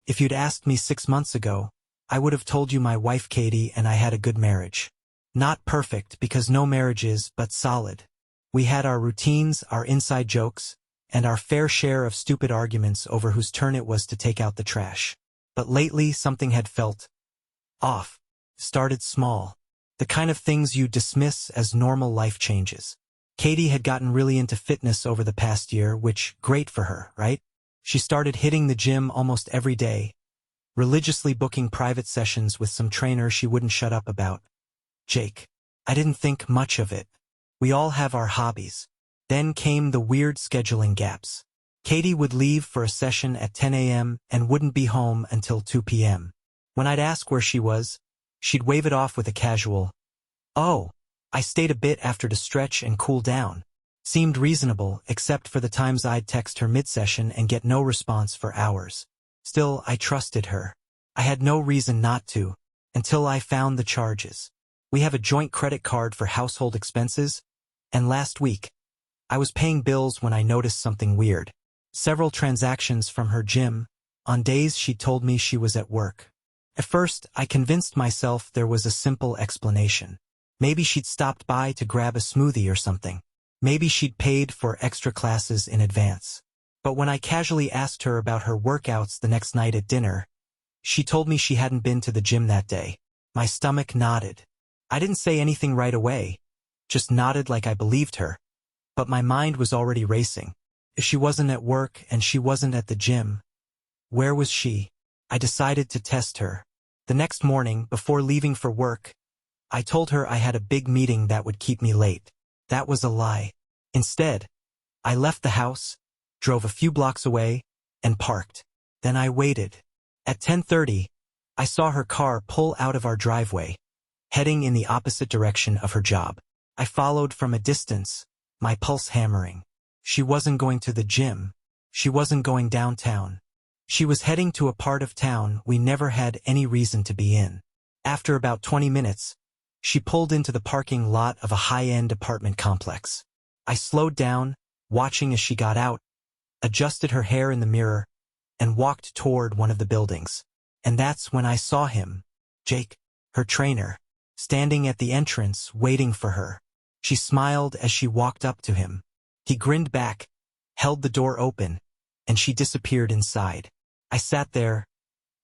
If you'd asked me 6 months ago, I would have told you my wife Katie and I had a good marriage. Not perfect, because no marriage is, but solid. We had our routines, our inside jokes, and our fair share of stupid arguments over whose turn it was to take out the trash. But lately something had felt off. Started small. The kind of things you dismiss as normal life changes. Katie had gotten really into fitness over the past year, which, great for her, right? She started hitting the gym almost every day, religiously booking private sessions with some trainer she wouldn't shut up about. Jake. I didn't think much of it. We all have our hobbies. Then came the weird scheduling gaps. Katie would leave for a session at 10 a.m. and wouldn't be home until 2 p.m. When I'd ask where she was, she'd wave it off with a casual, "Oh, I stayed a bit after to stretch and cool down." Seemed reasonable, except for the times I'd text her mid-session and get no response for hours. Still, I trusted her. I had no reason not to, until I found the charges. We have a joint credit card for household expenses, and last week, I was paying bills when I noticed something weird. Several transactions from her gym, on days she'd told me she was at work. At first, I convinced myself there was a simple explanation. Maybe she'd stopped by to grab a smoothie or something. Maybe she'd paid for extra classes in advance. But when I casually asked her about her workouts the next night at dinner, she told me she hadn't been to the gym that day. My stomach nodded. I didn't say anything right away, just nodded like I believed her. But my mind was already racing. If she wasn't at work and she wasn't at the gym, where was she? I decided to test her. The next morning, before leaving for work, I told her I had a big meeting that would keep me late. That was a lie. Instead, I left the house, drove a few blocks away, and parked. Then I waited. At 10:30, I saw her car pull out of our driveway, heading in the opposite direction of her job. I followed from a distance, my pulse hammering. She wasn't going to the gym. She wasn't going downtown. She was heading to a part of town we never had any reason to be in. After about 20 minutes, she pulled into the parking lot of a high-end apartment complex. I slowed down, watching as she got out, adjusted her hair in the mirror, and walked toward one of the buildings. And that's when I saw him, Jake, her trainer, standing at the entrance waiting for her. She smiled as she walked up to him. He grinned back, held the door open, and she disappeared inside. I sat there,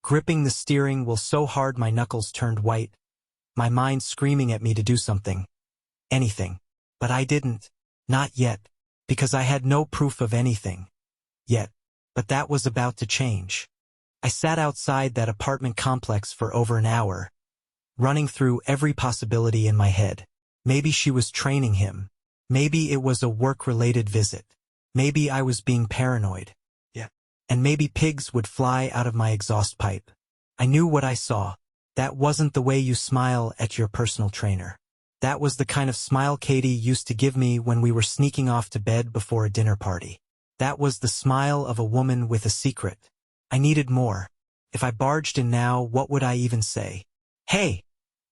gripping the steering wheel so hard my knuckles turned white, my mind screaming at me to do something. Anything. But I didn't. Not yet. Because I had no proof of anything. Yet. But that was about to change. I sat outside that apartment complex for over an hour, running through every possibility in my head. Maybe she was training him. Maybe it was a work-related visit. Maybe I was being paranoid. Yeah. And maybe pigs would fly out of my exhaust pipe. I knew what I saw. That wasn't the way you smile at your personal trainer. That was the kind of smile Katie used to give me when we were sneaking off to bed before a dinner party. That was the smile of a woman with a secret. I needed more. If I barged in now, what would I even say? "Hey,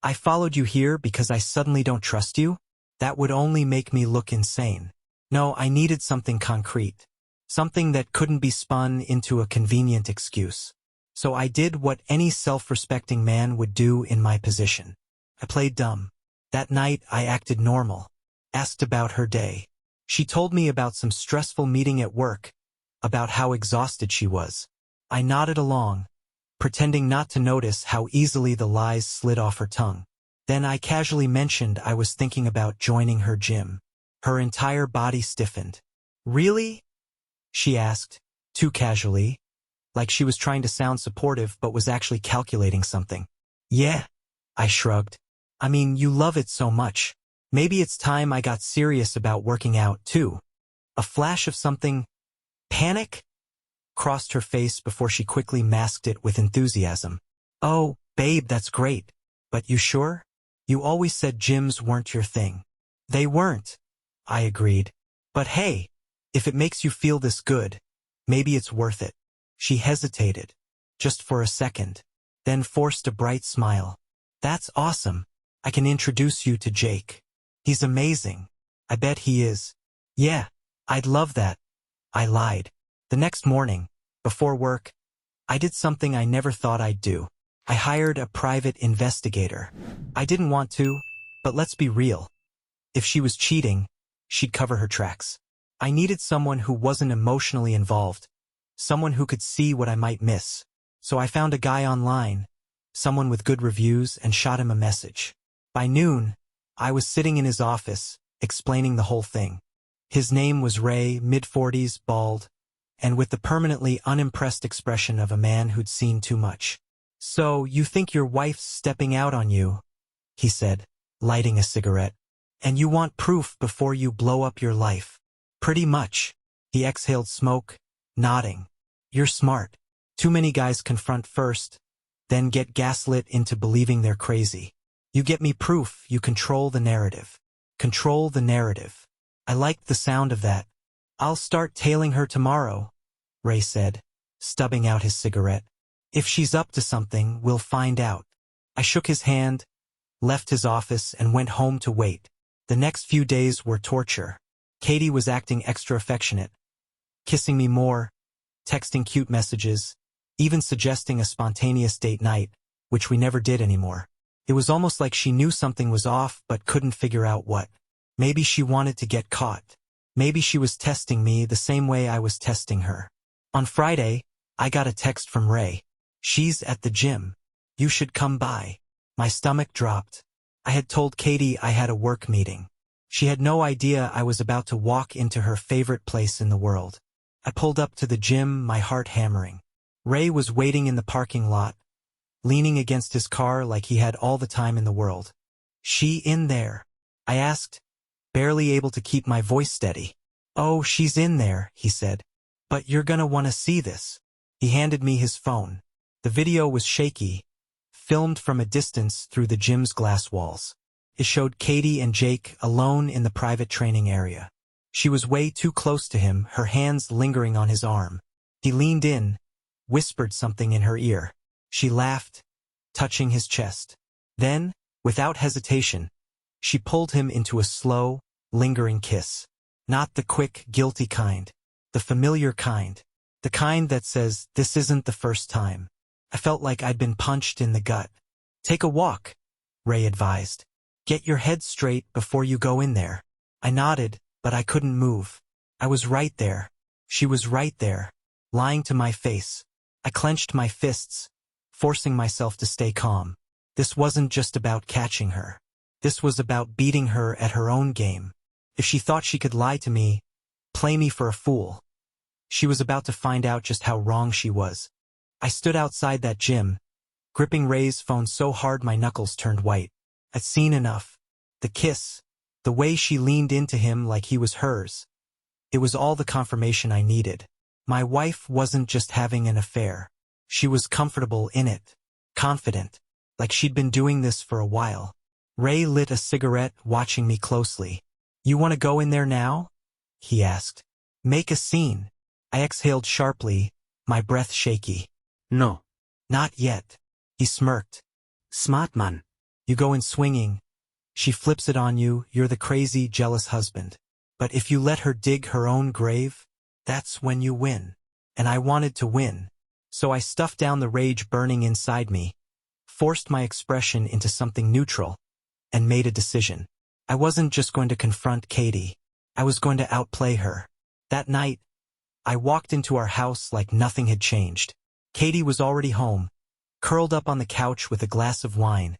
I followed you here because I suddenly don't trust you?" That would only make me look insane. No, I needed something concrete. Something that couldn't be spun into a convenient excuse. So I did what any self-respecting man would do in my position. I played dumb. That night I acted normal. Asked about her day. She told me about some stressful meeting at work, about how exhausted she was. I nodded along, pretending not to notice how easily the lies slid off her tongue. Then I casually mentioned I was thinking about joining her gym. Her entire body stiffened. "Really?" she asked, too casually, like she was trying to sound supportive but was actually calculating something. "Yeah," I shrugged. "I mean, you love it so much. Maybe it's time I got serious about working out, too." A flash of something, panic, crossed her face before she quickly masked it with enthusiasm. "Oh, babe, that's great. But you sure? You always said gyms weren't your thing." "They weren't," I agreed. "But hey, if it makes you feel this good, maybe it's worth it." She hesitated, just for a second, then forced a bright smile. "That's awesome. I can introduce you to Jake. He's amazing." "I bet he is." "Yeah, I'd love that." I lied. The next morning, before work, I did something I never thought I'd do. I hired a private investigator. I didn't want to, but let's be real. If she was cheating, she'd cover her tracks. I needed someone who wasn't emotionally involved, someone who could see what I might miss. So I found a guy online, someone with good reviews, and shot him a message. By noon, I was sitting in his office, explaining the whole thing. His name was Ray, mid-40s, bald, and with the permanently unimpressed expression of a man who'd seen too much. "So, you think your wife's stepping out on you?" he said, lighting a cigarette. "And you want proof before you blow up your life?" "Pretty much." He exhaled smoke, nodding. "You're smart. Too many guys confront first, then get gaslit into believing they're crazy. You get me proof, you control the narrative." Control the narrative. I liked the sound of that. "I'll start tailing her tomorrow," Ray said, stubbing out his cigarette. "If she's up to something, we'll find out." I shook his hand, left his office, and went home to wait. The next few days were torture. Katie was acting extra affectionate, kissing me more, texting cute messages, even suggesting a spontaneous date night, which we never did anymore. It was almost like she knew something was off but couldn't figure out what. Maybe she wanted to get caught. Maybe she was testing me the same way I was testing her. On Friday, I got a text from Ray. "She's at the gym. You should come by." My stomach dropped. I had told Katie I had a work meeting. She had no idea I was about to walk into her favorite place in the world. I pulled up to the gym, my heart hammering. Ray was waiting in the parking lot, leaning against his car like he had all the time in the world. "She in there?" I asked, barely able to keep my voice steady. "Oh, she's in there," he said. "But you're gonna want to see this." He handed me his phone. The video was shaky, filmed from a distance through the gym's glass walls. It showed Katie and Jake alone in the private training area. She was way too close to him, her hands lingering on his arm. He leaned in, whispered something in her ear. She laughed, touching his chest. Then, without hesitation, she pulled him into a slow, lingering kiss. Not the quick, guilty kind. The familiar kind. The kind that says, "This isn't the first time." I felt like I'd been punched in the gut. "Take a walk," Ray advised. "Get your head straight before you go in there." I nodded, but I couldn't move. I was right there. She was right there, lying to my face. I clenched my fists, forcing myself to stay calm. This wasn't just about catching her. This was about beating her at her own game. If she thought she could lie to me, play me for a fool, she was about to find out just how wrong she was. I stood outside that gym, gripping Ray's phone so hard my knuckles turned white. I'd seen enough. The kiss, the way she leaned into him like he was hers. It was all the confirmation I needed. My wife wasn't just having an affair. She was comfortable in it. Confident. Like she'd been doing this for a while. Ray lit a cigarette, watching me closely. "You want to go in there now?" he asked. "Make a scene." I exhaled sharply, my breath shaky. "No. "Not yet." He smirked. Smart man. "You go in swinging. She flips it on you, you're the crazy, jealous husband. But if you let her dig her own grave, that's when you win." And I wanted to win. So I stuffed down the rage burning inside me, forced my expression into something neutral, and made a decision. I wasn't just going to confront Katie. I was going to outplay her. That night, I walked into our house like nothing had changed. Katie was already home, curled up on the couch with a glass of wine,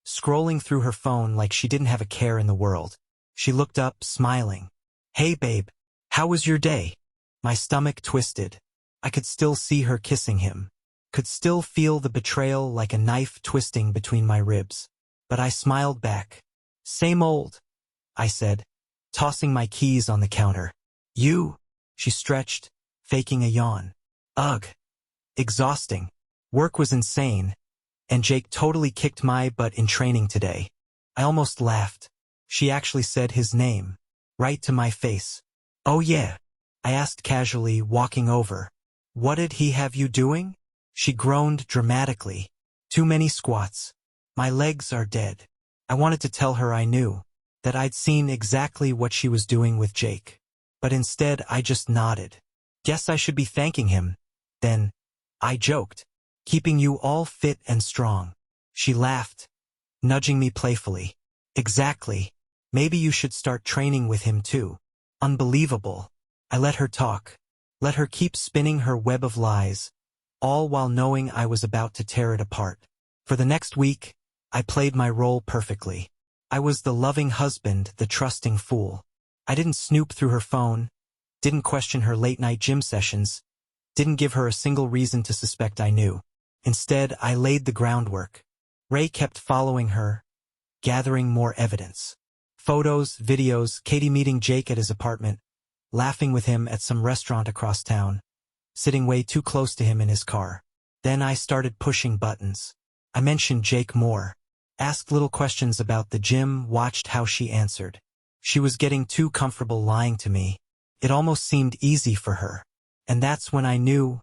scrolling through her phone like she didn't have a care in the world. She looked up, smiling. "Hey babe, how was your day?" My stomach twisted. I could still see her kissing him. Could still feel the betrayal like a knife twisting between my ribs. But I smiled back. "Same old," I said, tossing my keys on the counter. "You?" She stretched, faking a yawn. "Ugh. Exhausting. Work was insane, and Jake totally kicked my butt in training today." I almost laughed. She actually said his name, right to my face. "Oh yeah?" I asked casually, walking over. "What did he have you doing?" She groaned dramatically. "Too many squats. My legs are dead." I wanted to tell her I knew, that I'd seen exactly what she was doing with Jake. But instead I just nodded. "Guess I should be thanking him, then." I joked. Keeping you all fit and strong. She laughed, nudging me playfully. Exactly. Maybe you should start training with him too. Unbelievable. I let her talk. Let her keep spinning her web of lies, all while knowing I was about to tear it apart. For the next week, I played my role perfectly. I was the loving husband, the trusting fool. I didn't snoop through her phone, didn't question her late-night gym sessions, didn't give her a single reason to suspect I knew. Instead, I laid the groundwork. Ray kept following her, gathering more evidence. Photos, videos, Katie meeting Jake at his apartment, laughing with him at some restaurant across town, sitting way too close to him in his car. Then I started pushing buttons. I mentioned Jake more, asked little questions about the gym, watched how she answered. She was getting too comfortable lying to me. It almost seemed easy for her. And that's when I knew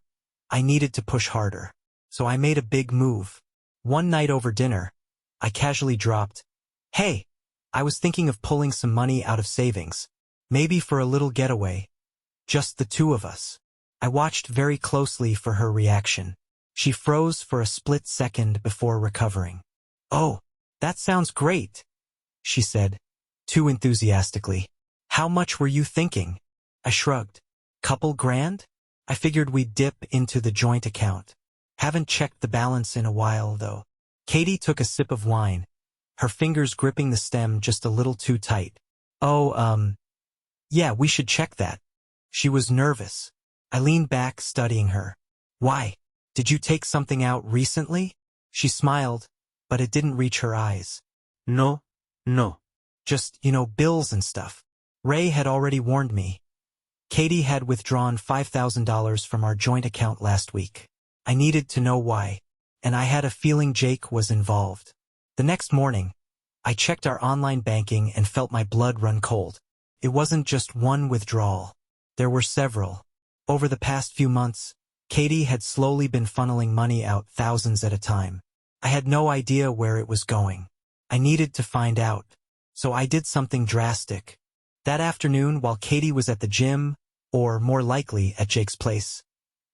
I needed to push harder. So I made a big move. One night over dinner, I casually dropped, "Hey, I was thinking of pulling some money out of savings. Maybe for a little getaway. Just the two of us." I watched very closely for her reaction. She froze for a split second before recovering. "Oh, that sounds great," she said, too enthusiastically. "How much were you thinking?" I shrugged. "Couple grand? I figured we'd dip into the joint account. Haven't checked the balance in a while, though." Katie took a sip of wine, her fingers gripping the stem just a little too tight. "Oh, yeah, we should check that." She was nervous. I leaned back, studying her. "Why? Did you take something out recently?" She smiled, but it didn't reach her eyes. No. Just, bills and stuff." Ray had already warned me. Katie had withdrawn $5,000 from our joint account last week. I needed to know why, and I had a feeling Jake was involved. The next morning, I checked our online banking and felt my blood run cold. It wasn't just one withdrawal. There were several. Over the past few months, Katie had slowly been funneling money out, thousands at a time. I had no idea where it was going. I needed to find out. So I did something drastic. That afternoon, while Katie was at the gym, or more likely at Jake's place,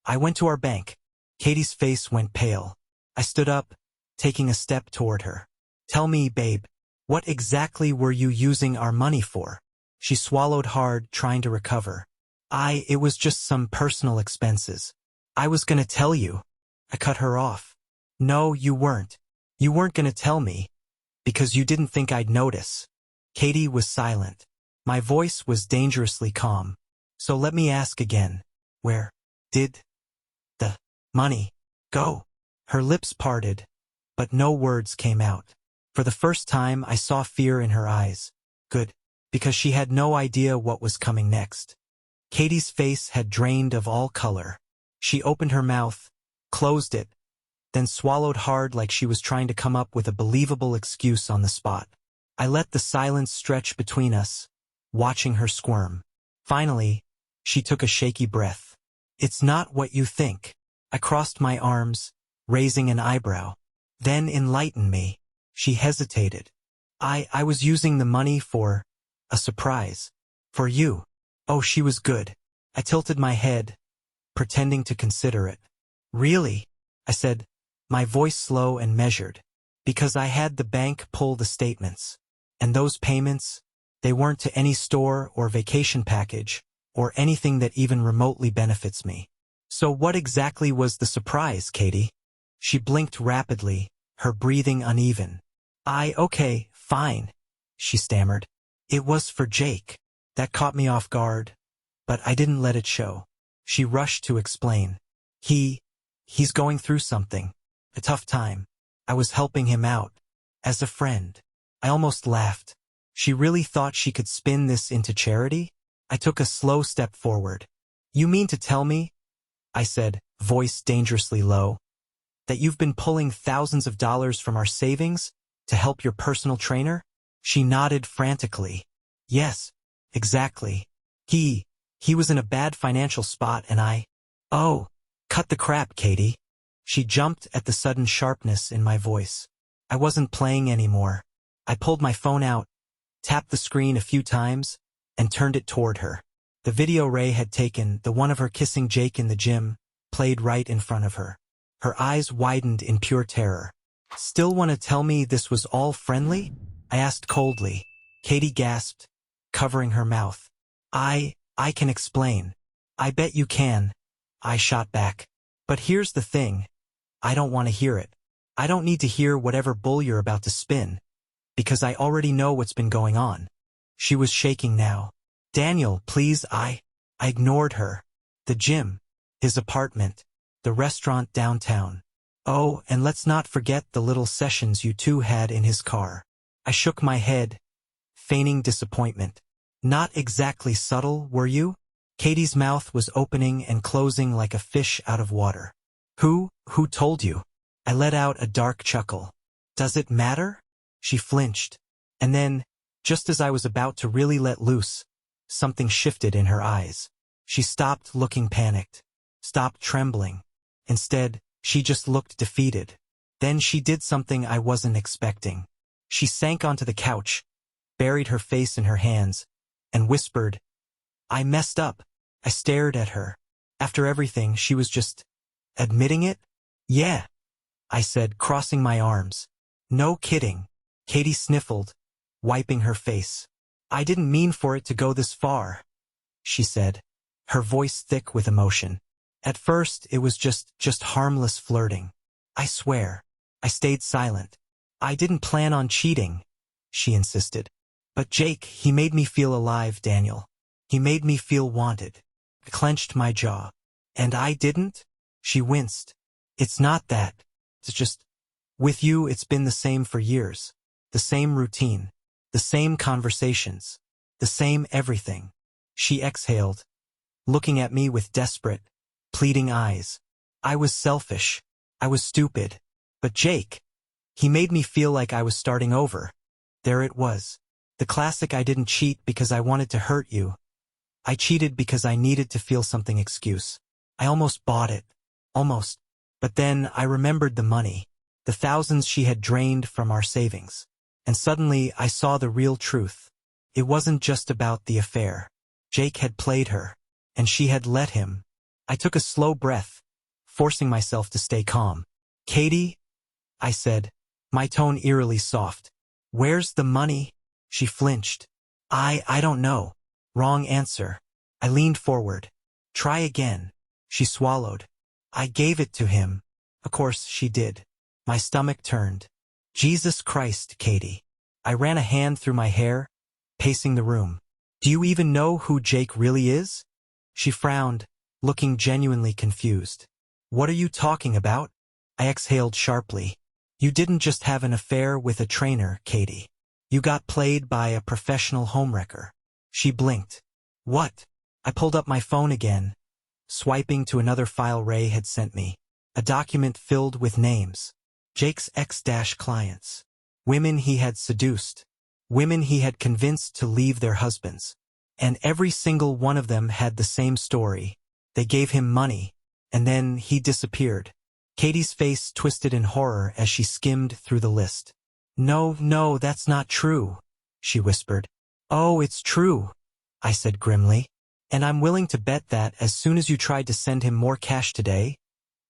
I went to our bank. Katie's face went pale. I stood up, taking a step toward her. "Tell me, babe, what exactly were you using our money for?" She swallowed hard, trying to recover. It was just some personal expenses. "I was gonna tell you." I cut her off. "No, you weren't. You weren't gonna tell me, because you didn't think I'd notice." Katie was silent. My voice was dangerously calm. "So let me ask again. Where did the money go?" Her lips parted, but no words came out. For the first time, I saw fear in her eyes. Good, because she had no idea what was coming next. Katie's face had drained of all color. She opened her mouth, closed it, then swallowed hard like she was trying to come up with a believable excuse on the spot. I let the silence stretch between us, watching her squirm. Finally, she took a shaky breath. "It's not what you think." I crossed my arms, raising an eyebrow. "Then enlighten me." She hesitated. I was using the money for a surprise. For you." Oh, she was good. I tilted my head, pretending to consider it. "Really?" I said, my voice slow and measured. "Because I had the bank pull the statements. And those payments, they weren't to any store or vacation package, or anything that even remotely benefits me." "So what exactly was the surprise, Katie?" She blinked rapidly, her breathing uneven. Okay, fine," she stammered. "It was for Jake." That caught me off guard, but I didn't let it show. She rushed to explain. He's going through something. A tough time. I was helping him out. As a friend." I almost laughed. She really thought she could spin this into charity? I took a slow step forward. "You mean to tell me," I said, voice dangerously low, "that you've been pulling thousands of dollars from our savings to help your personal trainer?" She nodded frantically. "Yes, exactly. He was in a bad financial spot and Oh, cut the crap, Katie." She jumped at the sudden sharpness in my voice. I wasn't playing anymore. I pulled my phone out, tapped the screen a few times, and turned it toward her. The video Ray had taken, the one of her kissing Jake in the gym, played right in front of her. Her eyes widened in pure terror. "Still want to tell me this was all friendly?" I asked coldly. Katie gasped, covering her mouth. I can explain." "I bet you can," I shot back. "But here's the thing. I don't want to hear it. I don't need to hear whatever bull you're about to spin, because I already know what's been going on." She was shaking now. "Daniel, please." I ignored her. "The gym, his apartment, the restaurant downtown. Oh, and let's not forget the little sessions you two had in his car." I shook my head, feigning disappointment. "Not exactly subtle, were you?" Katie's mouth was opening and closing like a fish out of water. Who told you?" I let out a dark chuckle. "Does it matter?" She flinched. And then, just as I was about to really let loose, something shifted in her eyes. She stopped looking panicked, stopped trembling. Instead, she just looked defeated. Then she did something I wasn't expecting. She sank onto the couch, buried her face in her hands, and whispered, "I messed up." I stared at her. After everything, she was just admitting it? "Yeah," I said, crossing my arms. "No kidding." Katie sniffled, wiping her face. "I didn't mean for it to go this far," she said, her voice thick with emotion. "At first, it was just harmless flirting. I swear." I stayed silent. "I didn't plan on cheating," she insisted. "But Jake, he made me feel alive, Daniel. He made me feel wanted." I clenched my jaw. "And I didn't?" She winced. "It's not that. It's just, with you it's been the same for years. The same routine. The same conversations. The same everything." She exhaled, looking at me with desperate, pleading eyes. "I was selfish. I was stupid. But Jake, he made me feel like I was starting over." There it was. The classic "I didn't cheat because I wanted to hurt you. I cheated because I needed to feel something" excuse. I almost bought it. Almost. But then I remembered the money, the thousands she had drained from our savings. And suddenly I saw the real truth. It wasn't just about the affair. Jake had played her, and she had let him. I took a slow breath, forcing myself to stay calm. "Katie," I said, my tone eerily soft. "Where's the money?" She flinched. I don't know." "Wrong answer." I leaned forward. "Try again." She swallowed. "I gave it to him." Of course she did. My stomach turned. "Jesus Christ, Katie." I ran a hand through my hair, pacing the room. "Do you even know who Jake really is?" She frowned, looking genuinely confused. "What are you talking about?" I exhaled sharply. "You didn't just have an affair with a trainer, Katie. You got played by a professional homewrecker." She blinked. "What?" I pulled up my phone again, swiping to another file Ray had sent me. A document filled with names. Jake's ex-clients. Women he had seduced. Women he had convinced to leave their husbands. And every single one of them had the same story. They gave him money, and then he disappeared. Katie's face twisted in horror as she skimmed through the list. No, that's not true," she whispered. "Oh, it's true," I said grimly. "And I'm willing to bet that as soon as you tried to send him more cash today,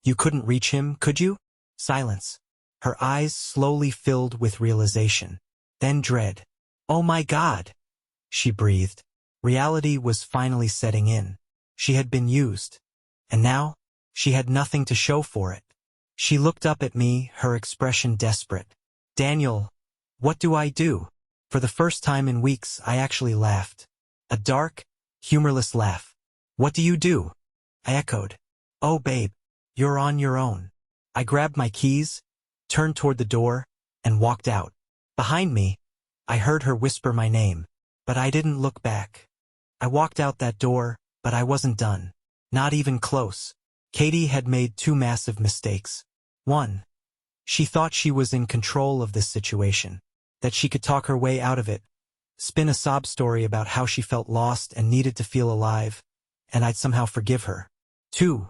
you couldn't reach him, could you?" Silence. Her eyes slowly filled with realization. Then dread. "Oh my God," she breathed. Reality was finally setting in. She had been used. And now, she had nothing to show for it. She looked up at me, her expression desperate. "Daniel, what do I do?" For the first time in weeks, I actually laughed. A dark, humorless laugh. "What do you do?" I echoed. "Oh, babe, you're on your own." I grabbed my keys, turned toward the door, and walked out. Behind me, I heard her whisper my name, but I didn't look back. I walked out that door, but I wasn't done. Not even close. Katie had made two massive mistakes. One, she thought she was in control of this situation, that she could talk her way out of it, spin a sob story about how she felt lost and needed to feel alive, and I'd somehow forgive her. Two,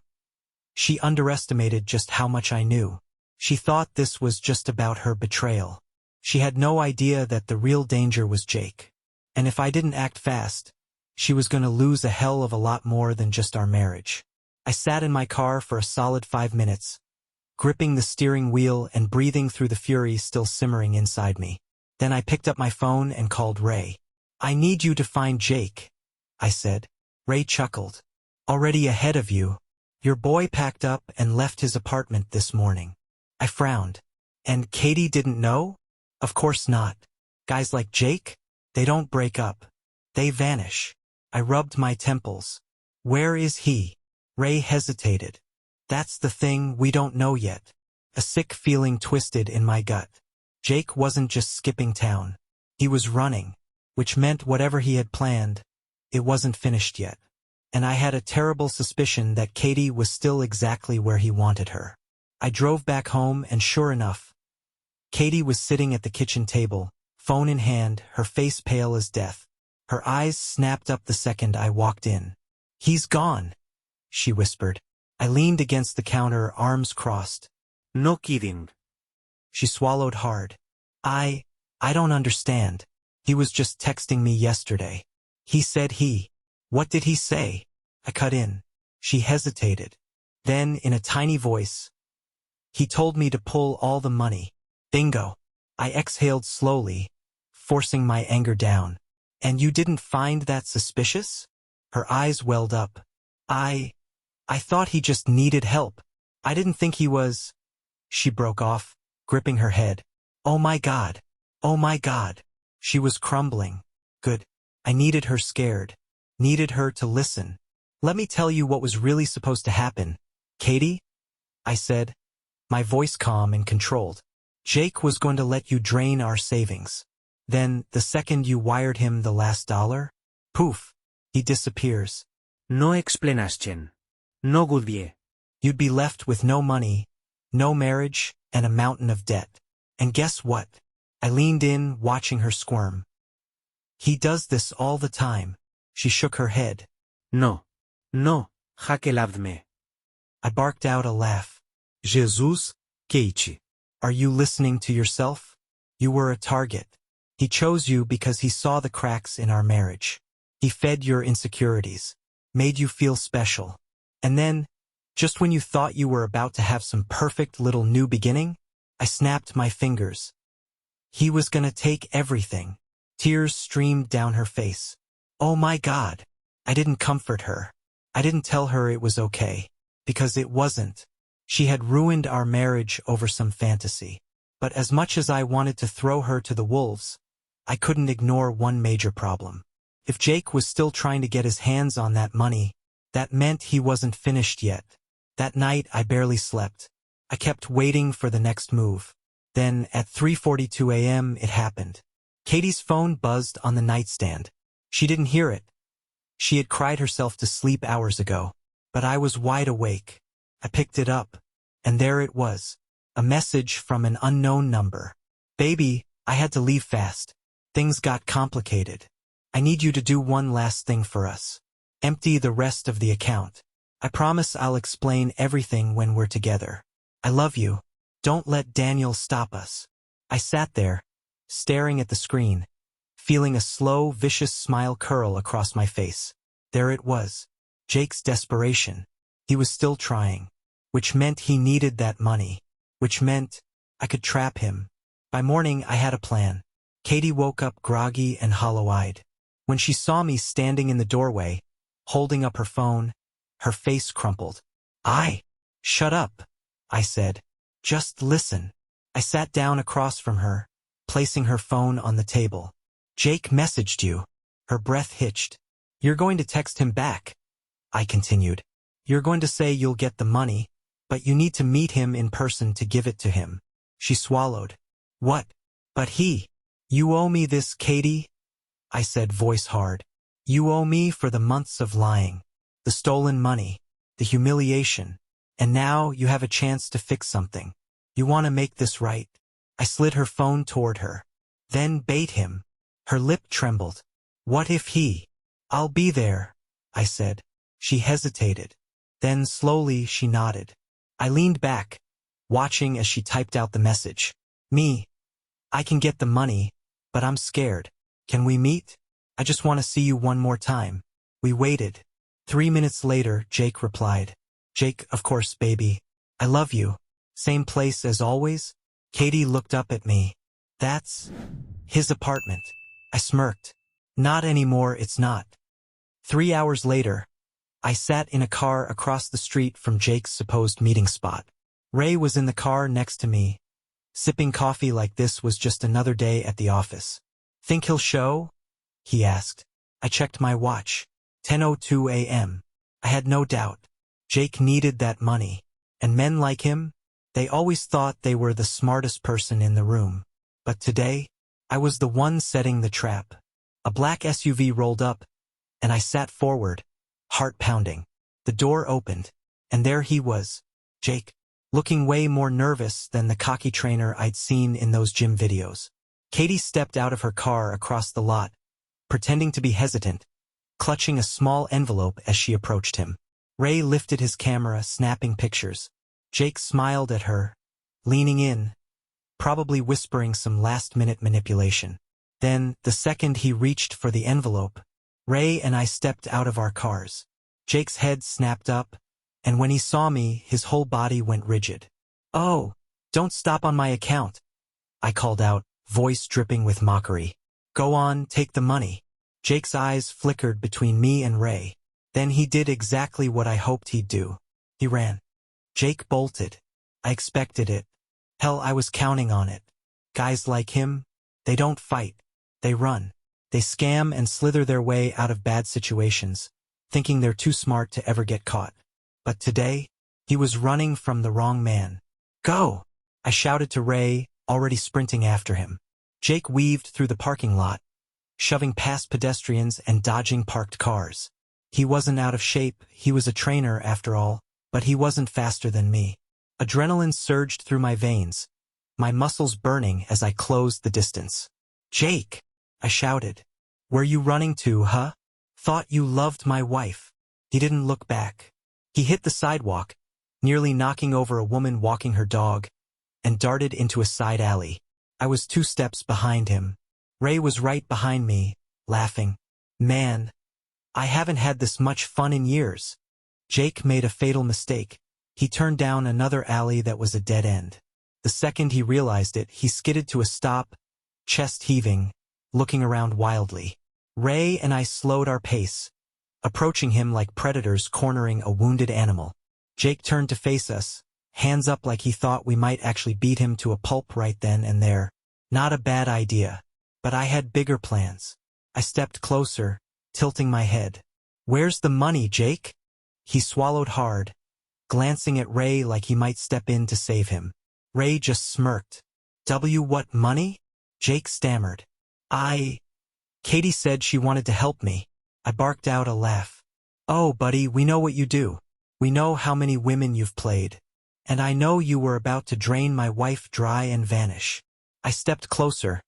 she underestimated just how much I knew. She thought this was just about her betrayal. She had no idea that the real danger was Jake. And if I didn't act fast, she was going to lose a hell of a lot more than just our marriage. I sat in my car for a solid 5 minutes, gripping the steering wheel and breathing through the fury still simmering inside me. Then I picked up my phone and called Ray. "I need you to find Jake," I said. Ray chuckled. "Already ahead of you. Your boy packed up and left his apartment this morning." I frowned. "And Katie didn't know?" "Of course not. Guys like Jake? They don't break up. They vanish." I rubbed my temples. "Where is he?" Ray hesitated. "That's the thing, we don't know yet." A sick feeling twisted in my gut. Jake wasn't just skipping town. He was running, which meant whatever he had planned, it wasn't finished yet. And I had a terrible suspicion that Katie was still exactly where he wanted her. I drove back home and sure enough, Katie was sitting at the kitchen table, phone in hand, her face pale as death. Her eyes snapped up the second I walked in. "He's gone," she whispered. I leaned against the counter, arms crossed. No kidding. She swallowed hard. I don't understand. He was just texting me yesterday. He said What did he say?" I cut in. She hesitated. Then, in a tiny voice, "He told me to pull all the money." Bingo. I exhaled slowly, forcing my anger down. "And you didn't find that suspicious?" Her eyes welled up. I thought he just needed help. I didn't think he was—" She broke off, gripping her head. "Oh my God. Oh my God." She was crumbling. Good. I needed her scared. Needed her to listen. "Let me tell you what was really supposed to happen, Katie," I said, my voice calm and controlled. "Jake was going to let you drain our savings. Then, the second you wired him the last dollar, poof, he disappears. No explanation. No goodbye. You'd be left with no money, no marriage, and a mountain of debt. And guess what?" I leaned in, watching her squirm. "He does this all the time." She shook her head. No. No, Jaque loved me. I barked out a laugh. "Jesus, Katie. Are you listening to yourself? You were a target. He chose you because he saw the cracks in our marriage. He fed your insecurities, made you feel special. And then, just when you thought you were about to have some perfect little new beginning, I snapped my fingers. He was gonna take everything." Tears streamed down her face. "Oh my God." I didn't comfort her. I didn't tell her it was okay, because it wasn't. She had ruined our marriage over some fantasy. But as much as I wanted to throw her to the wolves, I couldn't ignore one major problem. If Jake was still trying to get his hands on that money, that meant he wasn't finished yet. That night I barely slept. I kept waiting for the next move. Then, at 3:42 a.m., it happened. Katie's phone buzzed on the nightstand. She didn't hear it. She had cried herself to sleep hours ago. But I was wide awake. I picked it up, and there it was. A message from an unknown number. "Baby, I had to leave fast. Things got complicated. I need you to do one last thing for us. Empty the rest of the account. I promise I'll explain everything when we're together. I love you. Don't let Daniel stop us." I sat there, staring at the screen, feeling a slow, vicious smile curl across my face. There it was. Jake's desperation. He was still trying. Which meant he needed that money. Which meant I could trap him. By morning, I had a plan. Katie woke up groggy and hollow-eyed. When she saw me standing in the doorway, holding up her phone, her face crumpled. Shut up," I said. "Just listen." I sat down across from her, placing her phone on the table. "Jake messaged you." Her breath hitched. "You're going to text him back," I continued. "You're going to say you'll get the money, but you need to meet him in person to give it to him." She swallowed. "What? But you owe me this, Katie," I said, voice hard. "You owe me for the months of lying, the stolen money, the humiliation, and now you have a chance to fix something. You want to make this right." I slid her phone toward her. "Then bait him." Her lip trembled. "What if I'll be there," I said. She hesitated. Then slowly she nodded. I leaned back, watching as she typed out the message. "I can get the money, but I'm scared. Can we meet? I just want to see you one more time." We waited. 3 minutes later, Jake replied. Jake, of course, baby. I love you. Same place as always? Katie looked up at me. That's his apartment. I smirked. Not anymore, it's not. 3 hours later, I sat in a car across the street from Jake's supposed meeting spot. Ray was in the car next to me. Sipping coffee like this was just another day at the office. Think he'll show? He asked. I checked my watch. 10:02 a.m. I had no doubt. Jake needed that money. And men like him? They always thought they were the smartest person in the room. But today, I was the one setting the trap. A black SUV rolled up, and I sat forward, heart pounding. The door opened, and there he was, Jake, looking way more nervous than the cocky trainer I'd seen in those gym videos. Katie stepped out of her car across the lot, pretending to be hesitant, clutching a small envelope as she approached him. Ray lifted his camera, snapping pictures. Jake smiled at her, leaning in, probably whispering some last-minute manipulation. Then, the second he reached for the envelope, Ray and I stepped out of our cars. Jake's head snapped up, and when he saw me, his whole body went rigid. "Oh, don't stop on my account," I called out, voice dripping with mockery. "Go on, take the money." Jake's eyes flickered between me and Ray. Then he did exactly what I hoped he'd do. He ran. Jake bolted. I expected it. Hell, I was counting on it. Guys like him, they don't fight. They run. They scam and slither their way out of bad situations, thinking they're too smart to ever get caught. But today, he was running from the wrong man. "Go!" I shouted to Ray, already sprinting after him. Jake weaved through the parking lot, shoving past pedestrians and dodging parked cars. He wasn't out of shape, he was a trainer after all, but he wasn't faster than me. Adrenaline surged through my veins, my muscles burning as I closed the distance. "Jake!" I shouted. "Where you running to, huh? Thought you loved my wife." He didn't look back. He hit the sidewalk, nearly knocking over a woman walking her dog, and darted into a side alley. I was 2 steps behind him. Ray was right behind me, laughing. "Man, I haven't had this much fun in years." Jake made a fatal mistake. He turned down another alley that was a dead end. The second he realized it, he skidded to a stop, chest heaving, looking around wildly. Ray and I slowed our pace, approaching him like predators cornering a wounded animal. Jake turned to face us, hands up like he thought we might actually beat him to a pulp right then and there. Not a bad idea. But I had bigger plans. I stepped closer, tilting my head. "Where's the money, Jake?" He swallowed hard, glancing at Ray like he might step in to save him. Ray just smirked. What money?" Jake stammered. Katie said she wanted to help me." I barked out a laugh. "Oh, buddy, we know what you do. We know how many women you've played. And I know you were about to drain my wife dry and vanish." I stepped closer,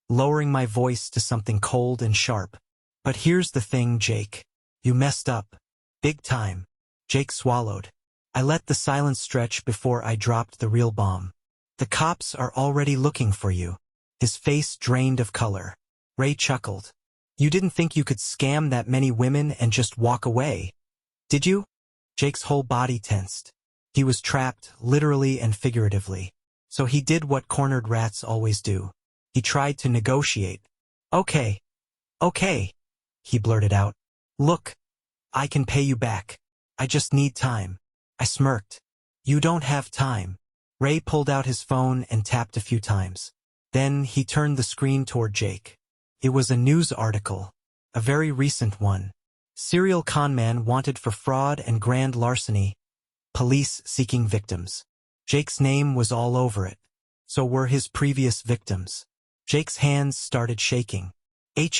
lowering my voice to something cold and sharp. "But here's the thing, Jake. You messed up. Big time." Jake swallowed. I let the silence stretch before I dropped the real bomb. "The cops are already looking for you." His face drained of color. Ray chuckled. "You didn't think you could scam that many women and just walk away, did you?" Jake's whole body tensed. He was trapped, literally and figuratively. So he did what cornered rats always do. He tried to negotiate. Okay, he blurted out. "Look, I can pay you back. I just need time." I smirked. "You don't have time." Ray pulled out his phone and tapped a few times. Then he turned the screen toward Jake. It was a news article, a very recent one. Serial conman wanted for fraud and grand larceny. Police seeking victims. Jake's name was all over it. So were his previous victims. Jake's hands started shaking.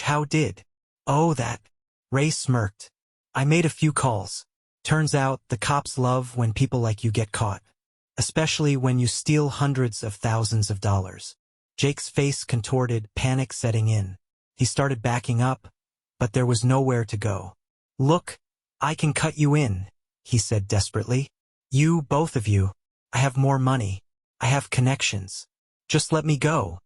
How did? "Oh, that." Ray smirked. "I made a few calls. Turns out the cops love when people like you get caught. Especially when you steal hundreds of thousands of dollars." Jake's face contorted, panic setting in. He started backing up, but there was nowhere to go. "Look, I can cut you in," he said desperately. "You, both of you. I have more money. I have connections. Just let me go,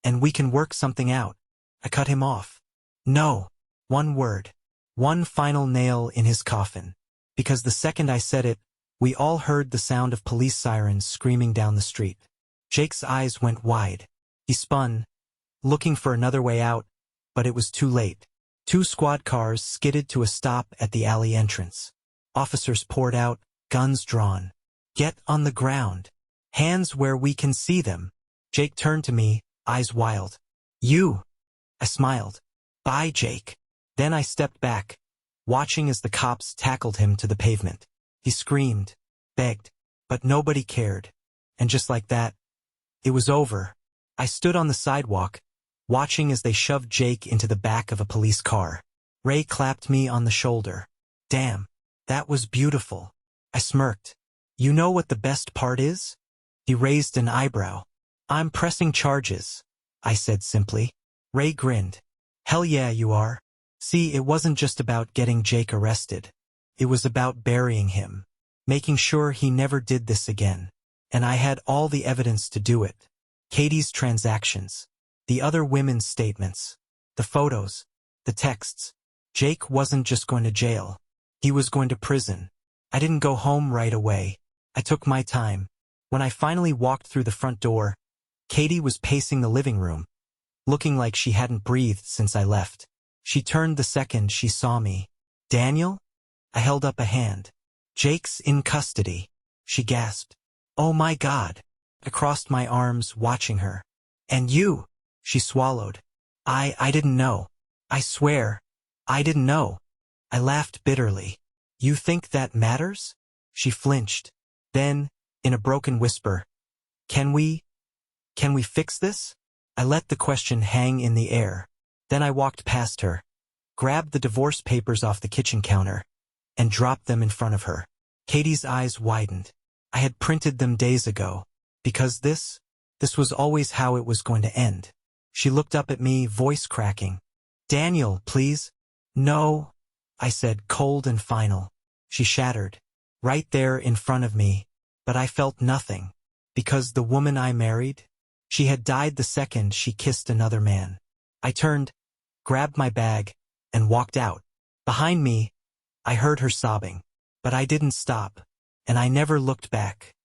and we can work something out." I cut him off. "No." One word. One final nail in his coffin. Because the second I said it, We all heard the sound of police sirens screaming down the street. Jake's eyes went wide. He spun, looking for another way out, but it was too late. 2 squad cars skidded to a stop at the alley entrance. Officers poured out, guns drawn. "Get on the ground. Hands where we can see them." Jake turned to me, eyes wild. "You." I smiled. "Bye, Jake." Then I stepped back, watching as the cops tackled him to the pavement. He screamed, begged, but nobody cared. And just like that, it was over. I stood on the sidewalk, watching as they shoved Jake into the back of a police car. Ray clapped me on the shoulder. "Damn, that was beautiful." I smirked. "You know what the best part is?" He raised an eyebrow. "I'm pressing charges," I said simply. Ray grinned. "Hell yeah, you are." See, it wasn't just about getting Jake arrested. It was about burying him, making sure he never did this again. And I had all the evidence to do it. Katie's transactions, the other women's statements, the photos, the texts. Jake wasn't just going to jail. He was going to prison. I didn't go home right away. I took my time. When I finally walked through the front door, Katie was pacing the living room, looking like she hadn't breathed since I left. She turned the second she saw me. "Daniel?" I held up a hand. "Jake's in custody," she gasped. "Oh my God." I crossed my arms, watching her. "And you?" She swallowed. I didn't know. I swear, I didn't know." I laughed bitterly. "You think that matters?" She flinched. Then, in a broken whisper, Can we fix this?" I let the question hang in the air. Then I walked past her, grabbed the divorce papers off the kitchen counter, and dropped them in front of her. Katie's eyes widened. I had printed them days ago, because this was always how it was going to end. She looked up at me, voice cracking. "Daniel, please." "No," I said, cold and final. She shattered, right there in front of me, but I felt nothing, because the woman I married, she had died the second she kissed another man. I turned, grabbed my bag, and walked out. Behind me, I heard her sobbing, but I didn't stop, and I never looked back.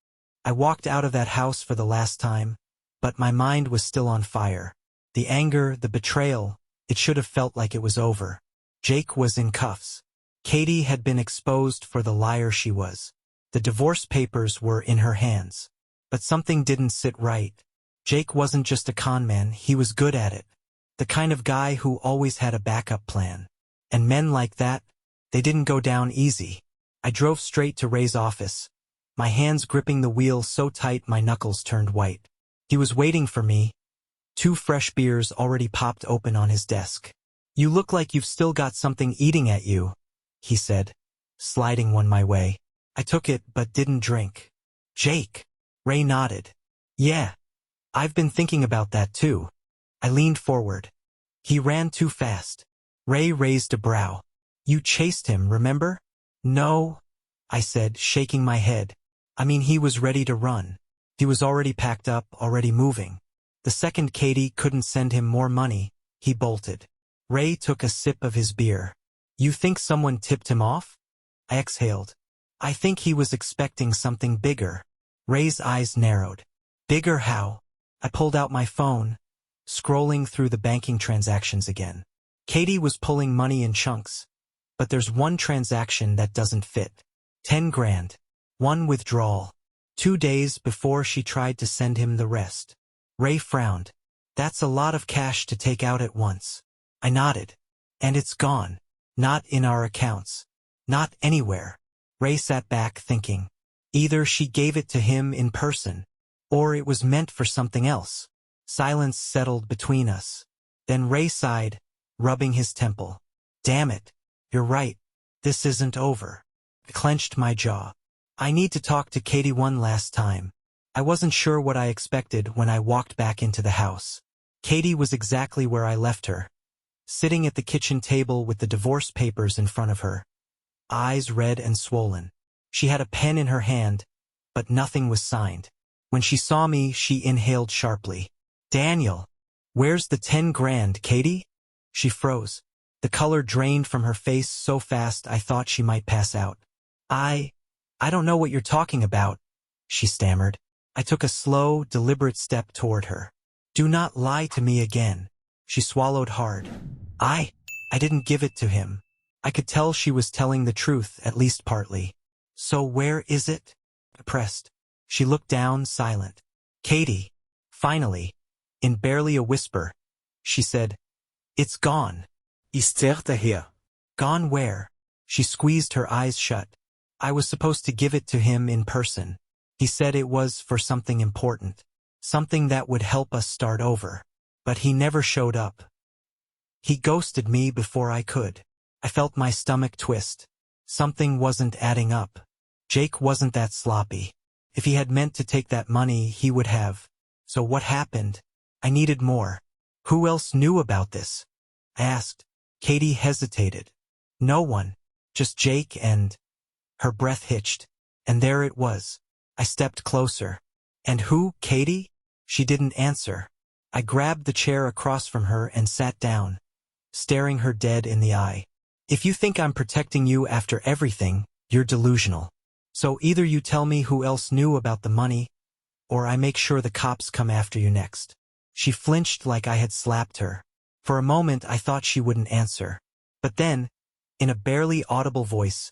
I walked out of that house for the last time, but my mind was still on fire. The anger, the betrayal, it should have felt like it was over. Jake was in cuffs. Katie had been exposed for the liar she was. The divorce papers were in her hands. But something didn't sit right. Jake wasn't just a con man, he was good at it. The kind of guy who always had a backup plan. And men like that, they didn't go down easy. I drove straight to Ray's office, my hands gripping the wheel so tight my knuckles turned white. He was waiting for me, 2 fresh beers already popped open on his desk. "You look like you've still got something eating at you," he said, sliding one my way. I took it but didn't drink. "Jake." Ray nodded. "Yeah, I've been thinking about that too." I leaned forward. "He ran too fast." Ray raised a brow. "You chased him, remember?" "No," I said, shaking my head. "I mean, he was ready to run. He was already packed up, already moving. The second Katie couldn't send him more money, he bolted." Ray took a sip of his beer. "You think someone tipped him off?" I exhaled. "I think he was expecting something bigger." Ray's eyes narrowed. "Bigger how?" I pulled out my phone, scrolling through the banking transactions again. Katie was pulling money in chunks. But there's one transaction that doesn't fit. 10 grand. One withdrawal. 2 days before she tried to send him the rest. Ray frowned. "That's a lot of cash to take out at once." I nodded. "And it's gone. Not in our accounts. Not anywhere." Ray sat back thinking. Either she gave it to him in person, or it was meant for something else. Silence settled between us. Then Ray sighed, rubbing his temple. "Damn it. You're right. This isn't over." I clenched my jaw. "I need to talk to Katie one last time." I wasn't sure what I expected when I walked back into the house. Katie was exactly where I left her, sitting at the kitchen table with the divorce papers in front of her, eyes red and swollen. She had a pen in her hand, but nothing was signed. When she saw me, she inhaled sharply. "Daniel, where's the 10 grand, Katie?" She froze. The color drained from her face so fast I thought she might pass out. I I don't know what you're talking about, she stammered. I took a slow, deliberate step toward her. Do not lie to me again. She swallowed hard. I didn't give it to him. I could tell she was telling the truth, at least partly. So where is it? Pressed. She looked down, silent. Katie. Finally, in barely a whisper, she said, It's gone. Ist daher. Gone where? She squeezed her eyes shut. I was supposed to give it to him in person. He said it was for something important. Something that would help us start over. But he never showed up. He ghosted me before I could. I felt my stomach twist. Something wasn't adding up. Jake wasn't that sloppy. If he had meant to take that money, he would have. So what happened? I needed more. Who else knew about this? I asked. Katie hesitated. No one. Just Jake and... Her breath hitched. And there it was. I stepped closer. And who, Katie? She didn't answer. I grabbed the chair across from her and sat down, staring her dead in the eye. If you think I'm protecting you after everything, you're delusional. So either you tell me who else knew about the money, or I make sure the cops come after you next. She flinched like I had slapped her. For a moment I thought she wouldn't answer. But then, in a barely audible voice,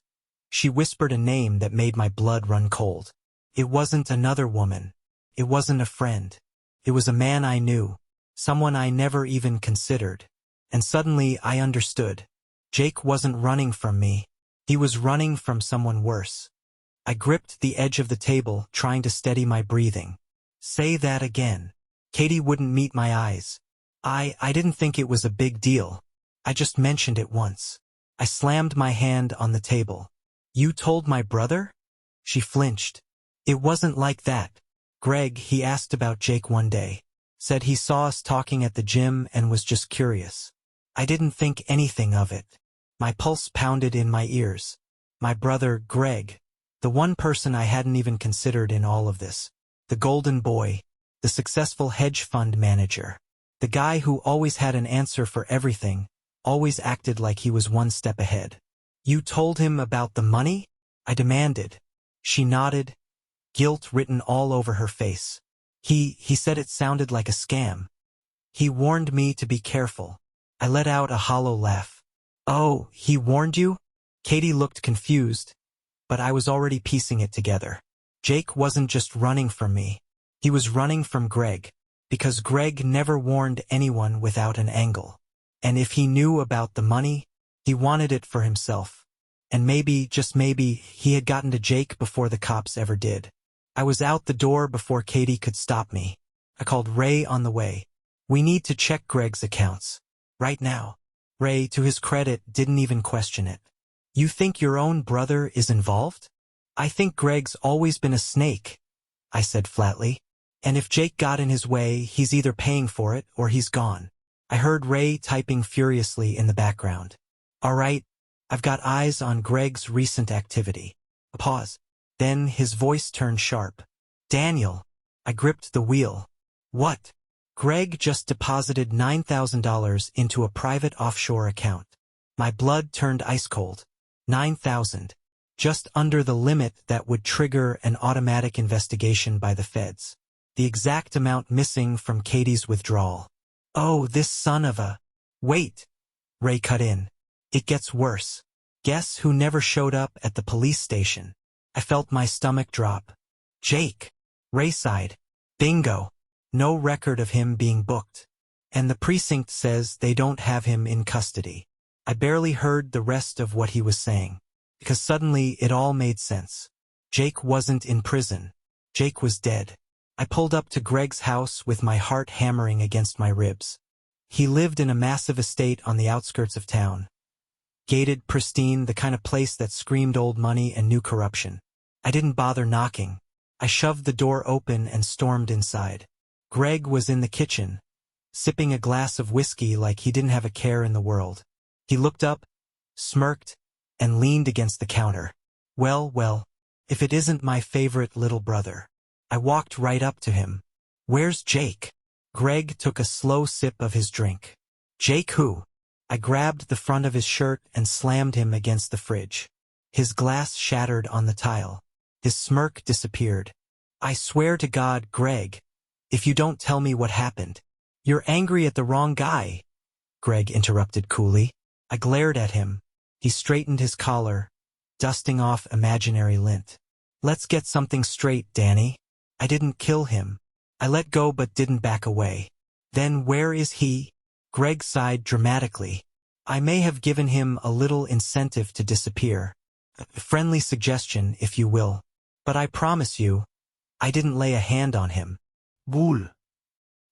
she whispered a name that made my blood run cold. It wasn't another woman. It wasn't a friend. It was a man I knew, someone I never even considered. And suddenly I understood. Jake wasn't running from me. He was running from someone worse. I gripped the edge of the table, trying to steady my breathing. Say that again. Katie wouldn't meet my eyes. I didn't think it was a big deal. I just mentioned it once. I slammed my hand on the table. You told my brother? She flinched. It wasn't like that. Greg, he asked about Jake one day. Said he saw us talking at the gym and was just curious. I didn't think anything of it. My pulse pounded in my ears. My brother, Greg. The one person I hadn't even considered in all of this. The golden boy. The successful hedge fund manager. The guy who always had an answer for everything. Always acted like he was one step ahead. You told him about the money? I demanded. She nodded. Guilt written all over her face. He said it sounded like a scam. He warned me to be careful. I let out a hollow laugh. Oh, he warned you? Katie looked confused, but I was already piecing it together. Jake wasn't just running from me. He was running from Greg, because Greg never warned anyone without an angle. And if he knew about the money, he wanted it for himself. And maybe, just maybe, he had gotten to Jake before the cops ever did. I was out the door before Katie could stop me. I called Ray on the way. We need to check Greg's accounts. Right now. Ray, to his credit, didn't even question it. You think your own brother is involved? I think Greg's always been a snake, I said flatly. And if Jake got in his way, he's either paying for it or he's gone. I heard Ray typing furiously in the background. All right, I've got eyes on Greg's recent activity. A pause. Then his voice turned sharp. Daniel. I gripped the wheel. What? Greg just deposited $9,000 into a private offshore account. My blood turned ice cold. 9,000. Just under the limit that would trigger an automatic investigation by the feds. The exact amount missing from Katie's withdrawal. Oh, this son of a... Wait! Ray cut in. It gets worse. Guess who never showed up at the police station? I felt my stomach drop. Jake. Ray sighed. Bingo. No record of him being booked. And the precinct says they don't have him in custody. I barely heard the rest of what he was saying, because suddenly it all made sense. Jake wasn't in prison. Jake was dead. I pulled up to Greg's house with my heart hammering against my ribs. He lived in a massive estate on the outskirts of town. Gated, pristine, the kind of place that screamed old money and new corruption. I didn't bother knocking. I shoved the door open and stormed inside. Greg was in the kitchen, sipping a glass of whiskey like he didn't have a care in the world. He looked up, smirked, and leaned against the counter. Well, if it isn't my favorite little brother. I walked right up to him. Where's Jake? Greg took a slow sip of his drink. Jake who? I grabbed the front of his shirt and slammed him against the fridge. His glass shattered on the tile. His smirk disappeared. I swear to God, Greg, if you don't tell me what happened. You're angry at the wrong guy, Greg interrupted coolly. I glared at him. He straightened his collar, dusting off imaginary lint. Let's get something straight, Danny. I didn't kill him. I let go but didn't back away. Then where is he? Greg sighed dramatically. I may have given him a little incentive to disappear. A friendly suggestion, if you will. But I promise you, I didn't lay a hand on him. Bull.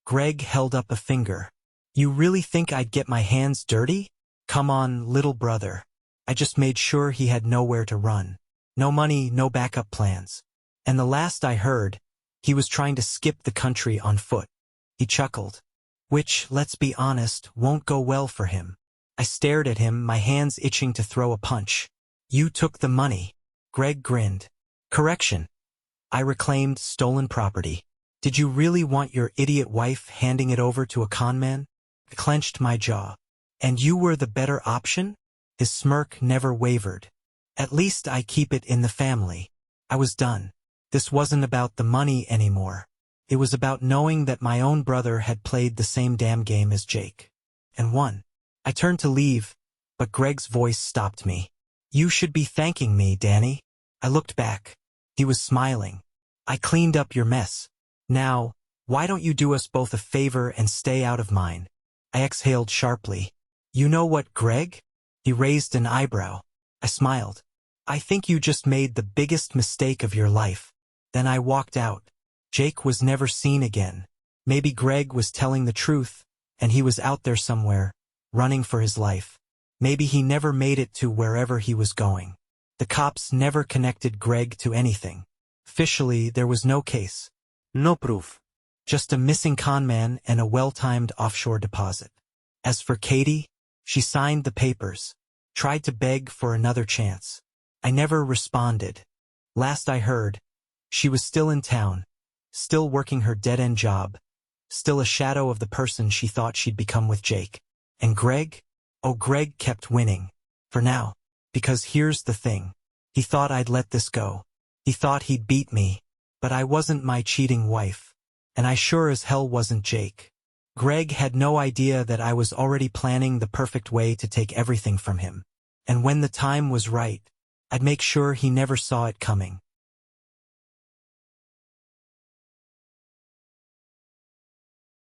Greg held up a finger. You really think I'd get my hands dirty? Come on, little brother. I just made sure he had nowhere to run. No money, no backup plans. And the last I heard, he was trying to skip the country on foot. He chuckled. Which, let's be honest, won't go well for him. I stared at him, my hands itching to throw a punch. You took the money. Greg grinned. Correction. I reclaimed stolen property. Did you really want your idiot wife handing it over to a conman? I clenched my jaw. And you were the better option? His smirk never wavered. At least I keep it in the family. I was done. This wasn't about the money anymore. It was about knowing that my own brother had played the same damn game as Jake. And won. I turned to leave, but Greg's voice stopped me. You should be thanking me, Danny. I looked back. He was smiling. I cleaned up your mess. Now, why don't you do us both a favor and stay out of mine? I exhaled sharply. You know what, Greg? He raised an eyebrow. I smiled. I think you just made the biggest mistake of your life. Then I walked out. Jake was never seen again. Maybe Greg was telling the truth, and he was out there somewhere, running for his life. Maybe he never made it to wherever he was going. The cops never connected Greg to anything. Officially, there was no case. No proof. Just a missing conman and a well-timed offshore deposit. As for Katie, she signed the papers, tried to beg for another chance. I never responded. Last I heard, she was still in town, still working her dead-end job, still a shadow of the person she thought she'd become with Jake. And Greg? Oh, Greg kept winning. For now. Because here's the thing. He thought I'd let this go. He thought he'd beat me. But I wasn't my cheating wife. And I sure as hell wasn't Jake. Greg had no idea that I was already planning the perfect way to take everything from him. And when the time was right, I'd make sure he never saw it coming.